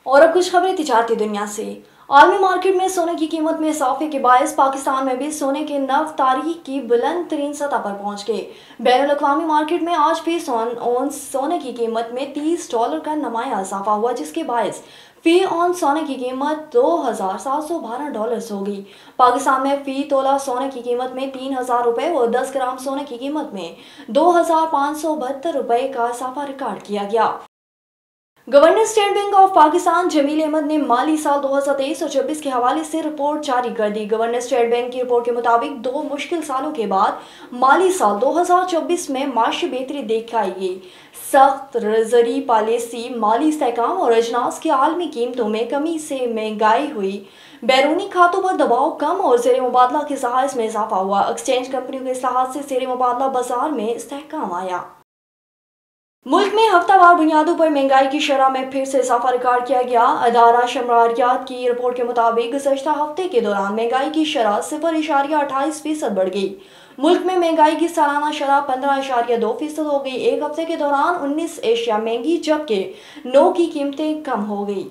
और अब कुछ खबरें तिजारती दुनिया से। आलमी मार्केट में सोने की कीमत में इजाफे के बायस पाकिस्तान में भी सोने के नव तारीख की बुलंद तरीन सतह पर पहुंच गए। बैनुल अक़वामी मार्केट में आज भी सोने की कीमत में $30 का नुमाया इजाफा हुआ, जिसके बायस फी ऑन सोने की कीमत $2,712 हो गई। पाकिस्तान में फी तोला सोने की कीमत में ₹3,000 और 10 ग्राम सोने की कीमत में ₹2,572 का इजाफा रिकॉर्ड किया गया। Governor state bank of Pakistan Jamil Ahmed ने माली साल 2023 और 24 के हवाले से रिपोर्ट जारी कर दी। गवर्नर स्टेट बैंक की रिपोर्ट के मुताबिक 2 मुश्किल सालों के बाद माली साल 2024 में माशी बेहतरी दिखाई गई। सख्त ज़री पॉलिसी, माली इस्तेहकाम और अजनास की आलमी कीमतों में कमी से महंगाई हुई, बैरूनी खातों पर दबाव कम और ज़ेर मुबादला के जहाज़ में इजाफा हुआ। एक्सचेंज कंपनियों के इस्लाहात से ज़ेर मुबादला बाजार में इस्तेहकाम आया। मुल्क में हफ्तावार बुनियादों पर महंगाई की शरह में फिर से इजाफा रिकॉर्ड किया गया। अदारा शमरारियात की रिपोर्ट के मुताबिक गुज़श्ता हफ्ते के दौरान महंगाई की शरह 0.28% बढ़ गई। मुल्क में महंगाई की सालाना शरह 15.2% हो गई। एक हफ्ते के दौरान 19 एशिया महंगी, जबकि 9 की कीमतें कम हो गई।